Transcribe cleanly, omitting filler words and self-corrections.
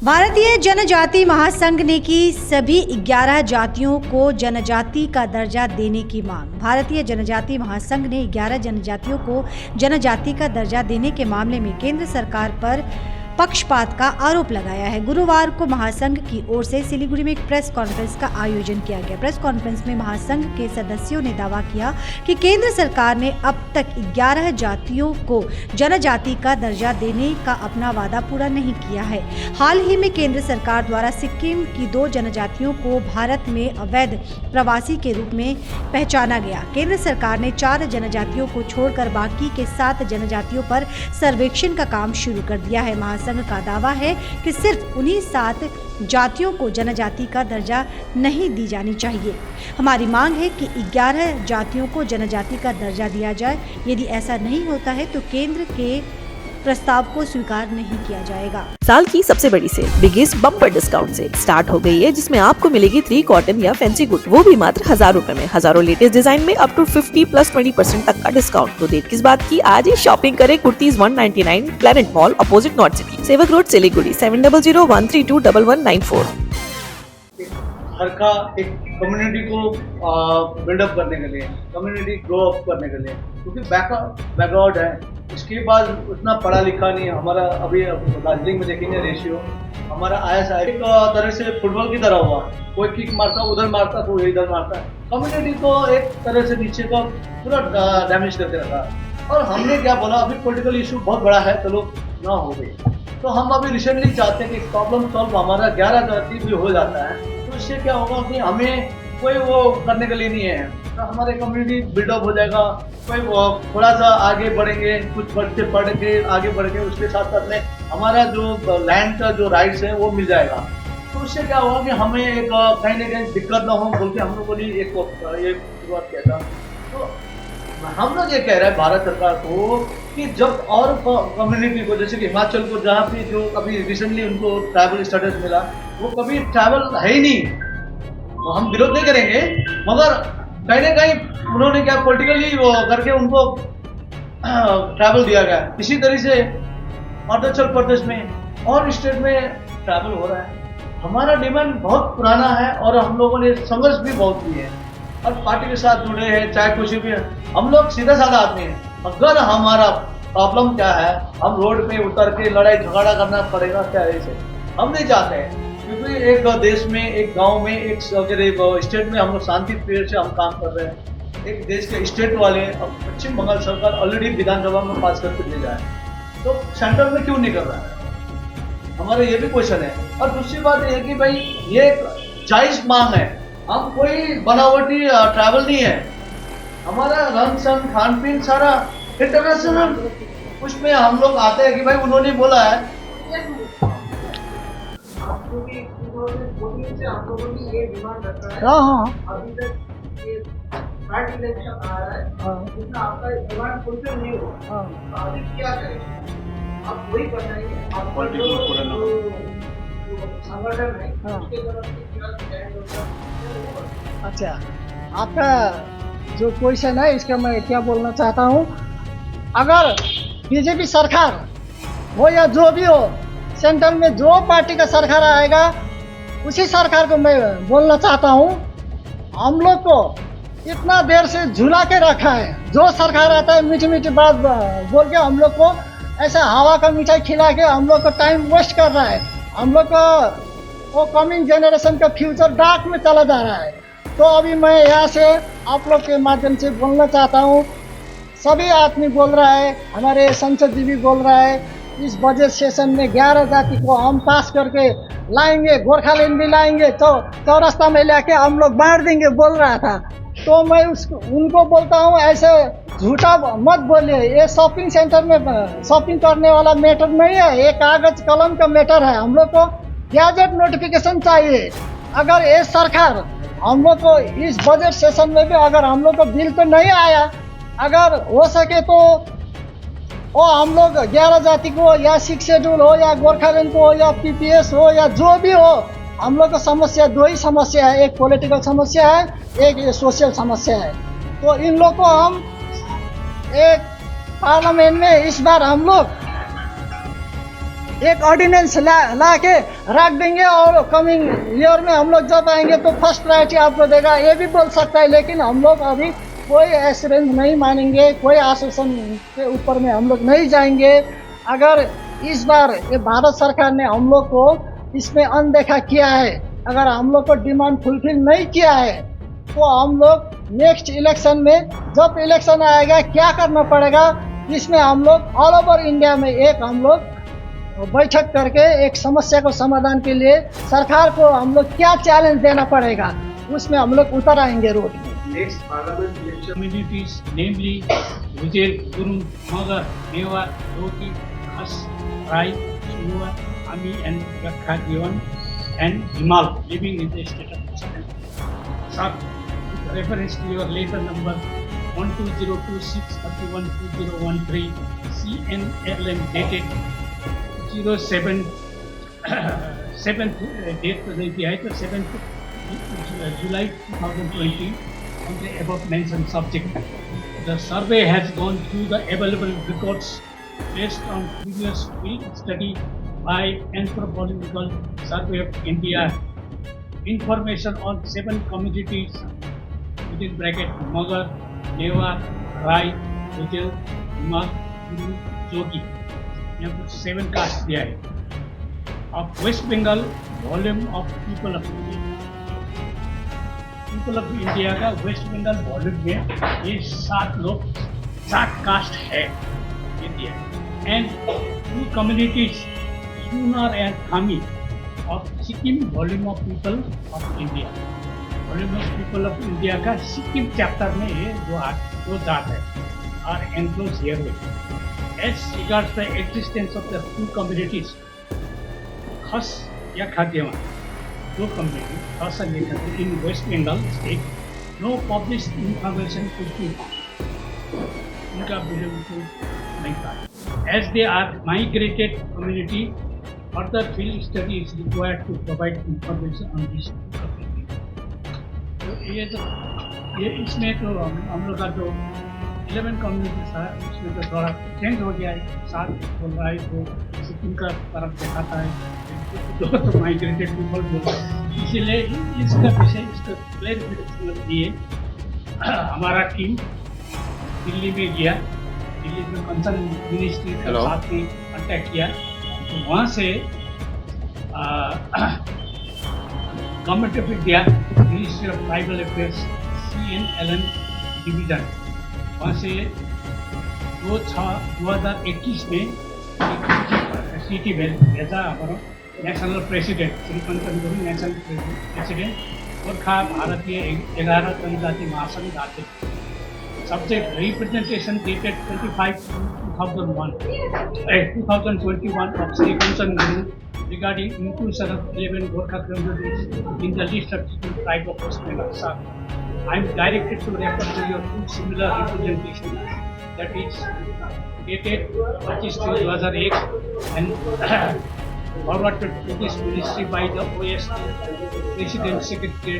भारतीय जनजाति महासंघ ने की सभी 11 जातियों को जनजाति का दर्जा देने की मांग। भारतीय जनजाति महासंघ ने 11 जनजातियों को जनजाति का दर्जा देने के मामले में केंद्र सरकार पर पक्षपात का आरोप लगाया है। गुरुवार को महासंघ की ओर से सिलीगुड़ी में एक प्रेस कॉन्फ्रेंस का आयोजन किया गया। प्रेस कॉन्फ्रेंस में महासंघ के सदस्यों ने दावा किया कि केंद्र सरकार ने अब तक 11 जातियों को जनजाति का दर्जा देने का अपना वादा पूरा नहीं किया है। हाल ही में केंद्र सरकार द्वारा सिक्किम की 2 जनजातियों को भारत में अवैध प्रवासी के रूप में पहचाना गया। केंद्र सरकार ने 4 जनजातियों को छोड़कर बाकी के 7 जनजातियों पर सर्वेक्षण का काम शुरू कर दिया है। महासंघ का दावा है कि सिर्फ उन्हीं 7 जातियों को जनजाति का दर्जा नहीं दी जानी चाहिए। हमारी मांग है कि 11 जातियों को जनजाति का दर्जा दिया जाए। यदि ऐसा नहीं होता है तो केंद्र के प्रस्ताव को स्वीकार नहीं किया जाएगा। साल की सबसे बड़ी sale biggest bumper discount sale start हो गई है, जिसमें आपको मिलेगी 3 कॉटन या फैंसी गुड, वो भी मात्र 1000 रुपए में। हजारों लेटेस्ट डिजाइन में अप टू 50+20% तक का डिस्काउंट। तो देर किस बात की, आज ही शॉपिंग करें। Kurtis 199 planet mall opposite north city, सेवक रोड, सिलीगुड़ी 7001321194। घर का एक कम्युनिटी को बिल्डअप करने के लिए, कम्युनिटी ग्रो अप करने के लिए, क्योंकि बैकग्राउंड है। इसके बाद उतना पढ़ा लिखा नहीं है हमारा। अभी दार्जिलिंग में देखेंगे रेशियो हमारा आया एक तरह से फुटबॉल की तरह हुआ, कोई किक मारता उधर मारता तो इधर मारता। कम्युनिटी को एक तरह से नीचे का पूरा डैमेज करके रखा। और हमने क्या बोला, अभी पॉलिटिकल इशू बहुत बड़ा है, चलो ना हो गई। तो हम अभी रिसेंटली चाहते हैं कि प्रॉब्लम सॉल्व हमारा 11 जाति भी हो जाता है, तो इससे क्या होगा कि हमें कोई वो करने के लिए नहीं है, तो हमारे कम्युनिटी बिल्डअप हो जाएगा। कोई थोड़ा सा आगे बढ़ेंगे, कुछ बच्चे पढ़ के आगे बढ़ के उसके साथ साथ में हमारा जो लैंड का जो राइट्स है वो मिल जाएगा। तो उससे क्या होगा कि हमें एक कहीं ना कहीं दिक्कत ना हो बोल के हम लोगों ने एक शुरुआत किया था। तो हम लोग ये कह रहे हैं भारत सरकार को कि जब और कम्युनिटी को, जैसे कि हिमाचल को जहाँ पे जो अभी रिसेंटली उनको ट्राइबल स्टेटस मिला, वो कभी ट्राइबल है ही नहीं, तो हम विरोध नहीं करेंगे, मगर कहीं ना कहीं उन्होंने क्या पॉलिटिकली वो करके उनको ट्राइबल दिया गया। इसी तरह से अरुणाचल प्रदेश में और स्टेट में ट्राइबल हो रहा है। हमारा डिमांड बहुत पुराना है और हम लोगों ने संघर्ष भी बहुत किए हैं और पार्टी के साथ जुड़े हैं, चाहे कुछ भी। हम लोग सीधा साधा आदमी हैं। अगर हमारा प्रॉब्लम क्या है, हम रोड पे उतर के लड़ाई झगड़ा करना पड़ेगा क्या? ऐसे हम नहीं चाहते हैं, क्योंकि एक देश में, एक गांव में, एक स्टेट में हम लोग शांति प्रिय से हम काम कर रहे हैं। एक देश के स्टेट वाले पश्चिम बंगाल सरकार ऑलरेडी विधानसभा में पास करके ले जाए, तो सेंट्रल में क्यों नहीं कर रहा है? हमारा ये भी क्वेश्चन है। और दूसरी बात यह है कि भाई ये जायज मांग है, हम कोई बनावटी ट्रैवल नहीं है। हमारा रंग संग खान पीन सारा इंटरनेशनल उसमें हम लोग आते हैं कि भाई उन्होंने बोला है। हाँ, अभी तक ये इलेक्शन आ रहा है, जिसमें आपका डिमांड फुलफिल नहीं हुआ, अभी क्या करेंगे? आप वही बताइए, आपका जो संगठन है उसके तरफ से क्या स्टैंड होगा? अच्छा, आपका जो क्वेश्चन है इसका मैं क्या बोलना चाहता हूँ, अगर बीजेपी सरकार हो या जो भी हो, सेंट्रल में जो पार्टी का सरकार आएगा उसी सरकार को मैं बोलना चाहता हूँ, हम लोग को इतना देर से झूला के रखा है। जो सरकार आता है मीठी मीठी बात बोल के हम लोग को ऐसा हवा का मिठाई खिला के हम लोग को टाइम वेस्ट कर रहा है। हम लोग का वो कमिंग जनरेशन का फ्यूचर डार्क में चला जा रहा है। तो अभी मैं यहाँ से आप लोग के माध्यम से बोलना चाहता हूँ, सभी आदमी बोल रहा है, हमारे संसद जी भी बोल रहा है, इस बजट सेशन में 11 जाति को हम पास करके लाएंगे, गोरखालैंड भी लाएंगे, तो चौरास्ता में लेके हम लोग बांट देंगे बोल रहा था। तो मैं उनको बोलता हूँ, ऐसे झूठा मत बोलिए। ये शॉपिंग सेंटर में शॉपिंग करने वाला मैटर नहीं है, ये कागज कलम का मैटर है। हम लोग को गैजेट नोटिफिकेशन चाहिए। अगर ये सरकार हम लोग को इस बजट सेशन में भी अगर हम लोग को बिल तो नहीं आया, अगर हो सके तो वो हम लोग 11 जाति को या 6 शेड्यूल हो या गोरखालैंड को या पीपीएस हो या जो भी हो, हम लोग का समस्या 2 ही समस्या है, एक पॉलिटिकल समस्या है, एक ये सोशल समस्या है। तो इन लोग को हम एक पार्लियामेंट में इस बार हम लोग एक ऑर्डिनेंस ला के रख देंगे और कमिंग ईयर में हम लोग जब आएंगे तो फर्स्ट प्रायोरिटी आपको देगा, ये भी बोल सकता है। लेकिन हम लोग अभी कोई एश्योरेंस नहीं मानेंगे, कोई आश्वासन के ऊपर में हम लोग नहीं जाएंगे। अगर इस बार ये भारत सरकार ने हम लोग को इसमें अनदेखा किया है, अगर हम लोग को डिमांड फुलफिल नहीं किया है, तो हम लोग नेक्स्ट इलेक्शन में जब इलेक्शन आएगा क्या करना पड़ेगा, इसमें हम लोग ऑल ओवर इंडिया में एक हम लोग बैठक करके एक समस्या को समाधान के लिए सरकार को हम लोग क्या चैलेंज देना पड़ेगा, उसमें हम लोग उतर आएंगे रोड में। Next parliament election communities, namely Vijay, Guru, Magar, Newar, Loki, Khas, Rai, Sunuwa, Ami and Yakha Devan and Himal living in the state of Assam. Sir, with reference to your letter number 1202631213 CNLM dated 07 7th date to the 7th July 2020 on the above mentioned subject. The survey has gone through the available records based on previous field study by Anthropological Survey of India. Information on 7 communities within bracket Magar, Newar, Rai, Vijay, Himal, Guru, Jogi. यहाँ पर 7 cast दिया है। of West Bengal, volume of people of India का West Bengal volume में ये 7 caste है India and 2 communities Sunar and Khami of Sikkim volume of people of India. Volume of people of India का Sikkim chapter में ये दो जात है are enclose here with as regards the existence of the 2 communities Khas या खाद्यमा 2 कम्युनिटी खस and खाद्य in West Bengal state no published information could be उनका बिल्कुल नहीं था as they are migrated community further field study is required to provide information on this community. तो ये इसमें तो हम लोग का जो 11 कम्युनिटी था उसमें तो थोड़ा चेंज हो गया है। 7 बोल रहा है तो सिक्किम का तरफ दिखाता है तो माइग्रेटेड पीपल बोल रहा है। इसीलिए इसका विषय इसका क्लैरिफिकेशन दिए हमारा टीम दिल्ली में गया। दिल्ली में कंसर्न मिनिस्ट्री के साथ में कॉन्टैक्ट किया तो वहाँ से government of India ministry of tribal affairs CNLM division वहाँ से 2021 में सिटी भेजा हमारा नेशनल प्रेसिडेंट श्री पंचन गुरु नेशनल प्रेसिडेंट गोरखा भारतीय 11 जनजाति महासंघ राज्य subject representation dated 2021 of Sri Pancham Guru regarding inclusion of 11 Gorkha communities in the list of tribe of West Bengal. I am directed to refer to your 2 similar representations, that is dated 25/2008 and forwarded to this ministry by the OST President Secretary